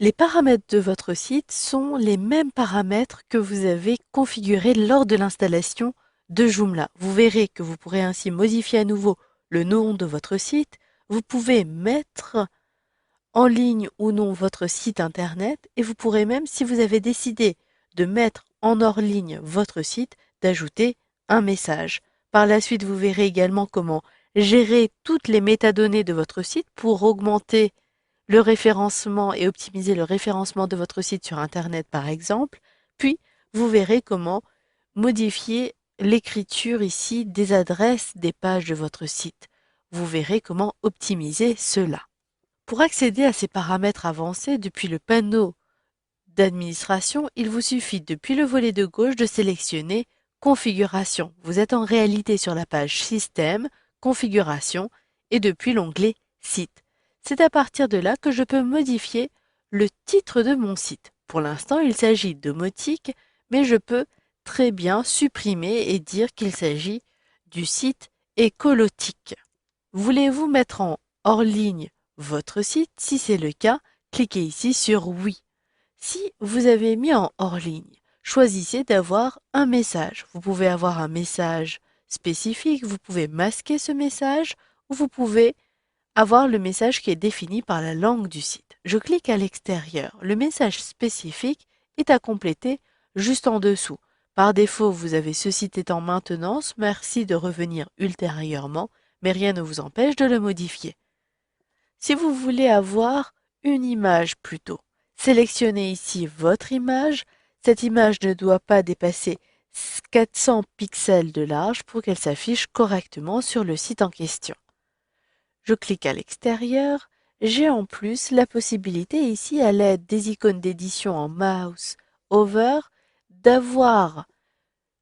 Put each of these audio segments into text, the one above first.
Les paramètres de votre site sont les mêmes paramètres que vous avez configurés lors de l'installation de Joomla. Vous verrez que vous pourrez ainsi modifier à nouveau le nom de votre site. Vous pouvez mettre en ligne ou non votre site internet et vous pourrez même, si vous avez décidé de mettre en hors ligne votre site, d'ajouter un message. Par la suite, vous verrez également comment gérer toutes les métadonnées de votre site pour augmenter le référencement et optimiser le référencement de votre site sur Internet, par exemple. Puis, vous verrez comment modifier l'écriture ici des adresses des pages de votre site. Vous verrez comment optimiser cela. Pour accéder à ces paramètres avancés depuis le panneau d'administration, il vous suffit depuis le volet de gauche de sélectionner Configuration. Vous êtes en réalité sur la page Système, Configuration et depuis l'onglet Site. C'est à partir de là que je peux modifier le titre de mon site. Pour l'instant, il s'agit de domotique, mais je peux très bien supprimer et dire qu'il s'agit du site écolotique. Voulez-vous mettre en hors ligne votre site? Si c'est le cas, cliquez ici sur Oui. Si vous avez mis en hors ligne, choisissez d'avoir un message. Vous pouvez avoir un message spécifique, vous pouvez masquer ce message ou vous pouvez avoir le message qui est défini par la langue du site. Je clique à l'extérieur. Le message spécifique est à compléter juste en dessous. Par défaut, vous avez ce site est en maintenance, merci de revenir ultérieurement, mais rien ne vous empêche de le modifier. Si vous voulez avoir une image plutôt, sélectionnez ici votre image. Cette image ne doit pas dépasser 400 pixels de large pour qu'elle s'affiche correctement sur le site en question. Je clique à l'extérieur. J'ai en plus la possibilité ici à l'aide des icônes d'édition en mouse over d'avoir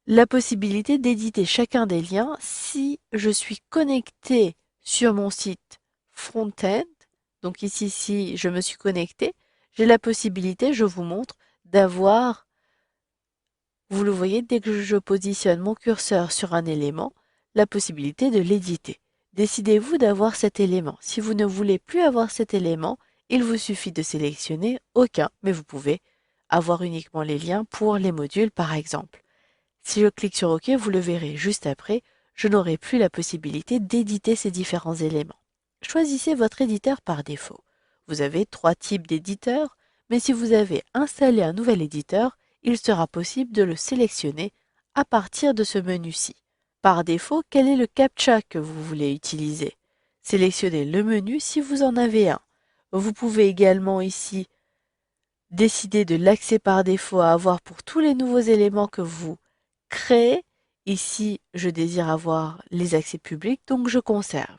la possibilité d'éditer chacun des liens si je suis connecté sur mon site front-end. Donc ici, si je me suis connecté, j'ai la possibilité, je vous montre, d'avoir, vous le voyez, dès que je positionne mon curseur sur un élément, la possibilité de l'éditer. Décidez-vous d'avoir cet élément. Si vous ne voulez plus avoir cet élément, il vous suffit de sélectionner aucun, mais vous pouvez avoir uniquement les liens pour les modules par exemple. Si je clique sur OK, vous le verrez juste après, je n'aurai plus la possibilité d'éditer ces différents éléments. Choisissez votre éditeur par défaut. Vous avez 3 types d'éditeurs, mais si vous avez installé un nouvel éditeur, il sera possible de le sélectionner à partir de ce menu-ci. Par défaut, quel est le CAPTCHA que vous voulez utiliser? Sélectionnez le menu si vous en avez un. Vous pouvez également ici décider de l'accès par défaut à avoir pour tous les nouveaux éléments que vous créez. Ici, je désire avoir les accès publics, donc je conserve.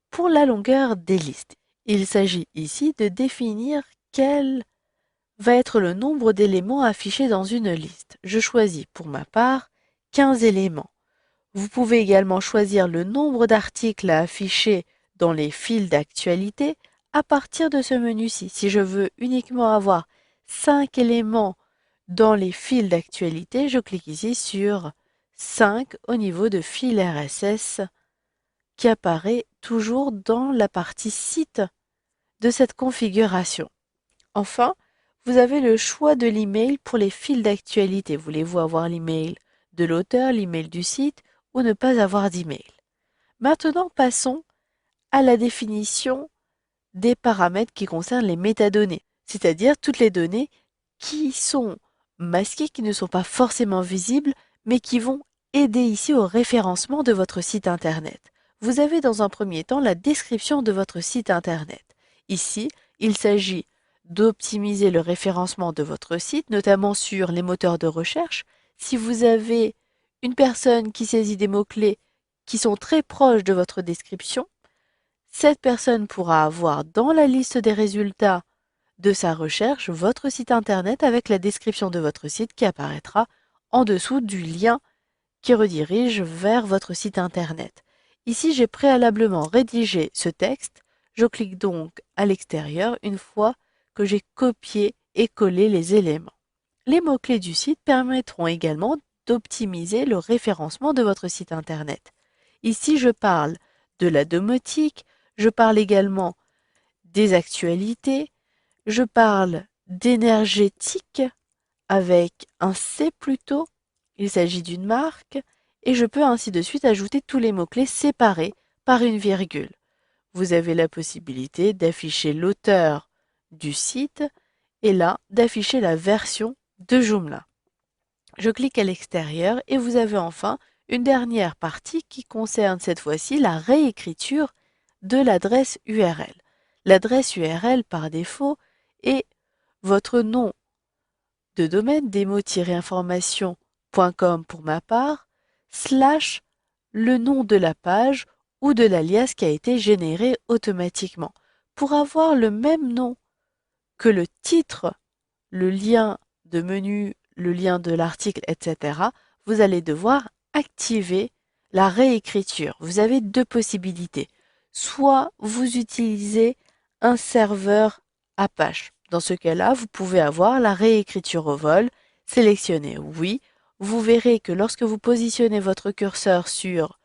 Pour la longueur des listes, il s'agit ici de définir quel va être le nombre d'éléments affichés dans une liste. Je choisis pour ma part 15 éléments. Vous pouvez également choisir le nombre d'articles à afficher dans les fils d'actualité à partir de ce menu-ci. Si je veux uniquement avoir 5 éléments dans les fils d'actualité, je clique ici sur 5 au niveau de fil RSS qui apparaît toujours dans la partie site de cette configuration. Enfin, vous avez le choix de l'email pour les fils d'actualité. Voulez-vous avoir l'email de l'auteur, l'email du site ou ne pas avoir d'email? Maintenant, passons à la définition des paramètres qui concernent les métadonnées, c'est-à-dire toutes les données qui sont masquées, qui ne sont pas forcément visibles, mais qui vont aider ici au référencement de votre site internet. Vous avez dans un premier temps la description de votre site internet. Ici, il s'agit d'optimiser le référencement de votre site, notamment sur les moteurs de recherche. Si vous avez une personne qui saisit des mots-clés qui sont très proches de votre description, cette personne pourra avoir dans la liste des résultats de sa recherche votre site internet avec la description de votre site qui apparaîtra en dessous du lien qui redirige vers votre site internet. Ici, j'ai préalablement rédigé ce texte. Je clique donc à l'extérieur une fois que j'ai copié et collé les éléments. Les mots-clés du site permettront également d'optimiser le référencement de votre site internet. Ici, je parle de la domotique, je parle également des actualités, Je parle d'énergétique avec un C plutôt. Il s'agit d'une marque et je peux ainsi de suite ajouter tous les mots-clés séparés par une virgule. Vous avez la possibilité d'afficher l'auteur du site et là d'afficher la version de Joomla. Je clique à l'extérieur et vous avez enfin une dernière partie qui concerne cette fois-ci la réécriture de l'adresse URL. L'adresse URL par défaut est votre nom de domaine demo-information.com pour ma part, slash le nom de la page ou de l'alias qui a été généré automatiquement. Pour avoir le même nom que le titre, le lien de menu, le lien de l'article, etc., vous allez devoir activer la réécriture. Vous avez deux possibilités. Soit vous utilisez un serveur Apache. Dans ce cas-là, vous pouvez avoir la réécriture au vol. Sélectionnez oui. Vous verrez que lorsque vous positionnez votre curseur sur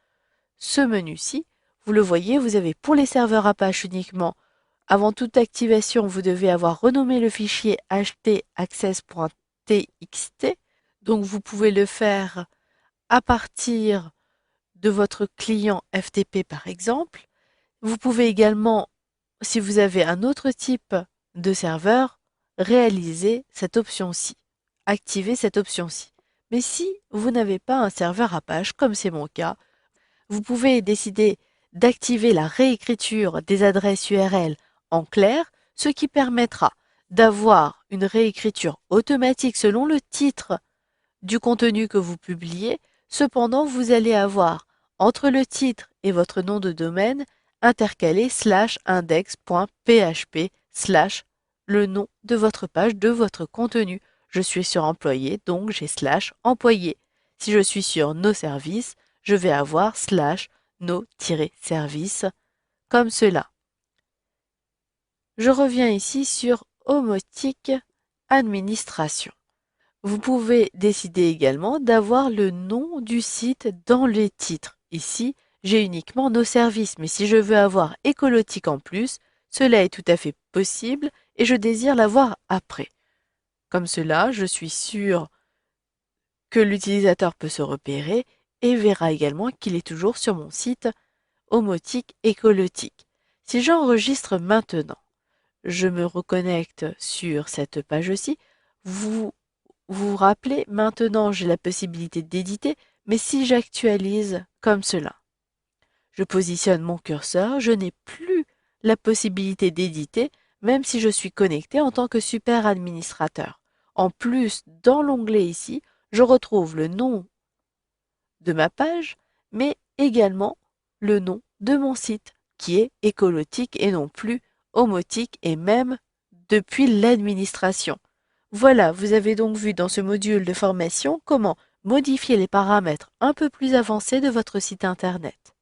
ce menu-ci, vous le voyez, vous avez pour les serveurs Apache uniquement. Avant toute activation, vous devez avoir renommé le fichier htaccess.txt. Donc vous pouvez le faire à partir de votre client FTP par exemple. Vous pouvez également, si vous avez un autre type de serveur, réaliser cette option-ci, activer cette option-ci. Mais si vous n'avez pas un serveur Apache, comme c'est mon cas, vous pouvez décider d'activer la réécriture des adresses URL en clair, ce qui permettra d'avoir une réécriture automatique selon le titre du contenu que vous publiez. Cependant, vous allez avoir entre le titre et votre nom de domaine intercalé /index.php/ le nom de votre page, de votre contenu. Je suis sur employé, donc j'ai /employé. Si je suis sur nos services, je vais avoir /nos-services comme cela. Je reviens ici sur Omotique Administration. Vous pouvez décider également d'avoir le nom du site dans les titres. Ici, j'ai uniquement nos services, mais si je veux avoir Écolotique en plus, cela est tout à fait possible et je désire l'avoir après. Comme cela, je suis sûr que l'utilisateur peut se repérer et verra également qu'il est toujours sur mon site Omotique Écolotique. Si j'enregistre maintenant, je me reconnecte sur cette page-ci, vous vous rappelez, maintenant j'ai la possibilité d'éditer, mais si j'actualise comme cela, je positionne mon curseur, je n'ai plus la possibilité d'éditer, même si je suis connecté en tant que super administrateur. En plus, dans l'onglet ici, je retrouve le nom de ma page, mais également le nom de mon site, qui est Écolotique et non plus Omotique, et même depuis l'administration. Voilà, vous avez donc vu dans ce module de formation comment modifier les paramètres un peu plus avancés de votre site internet.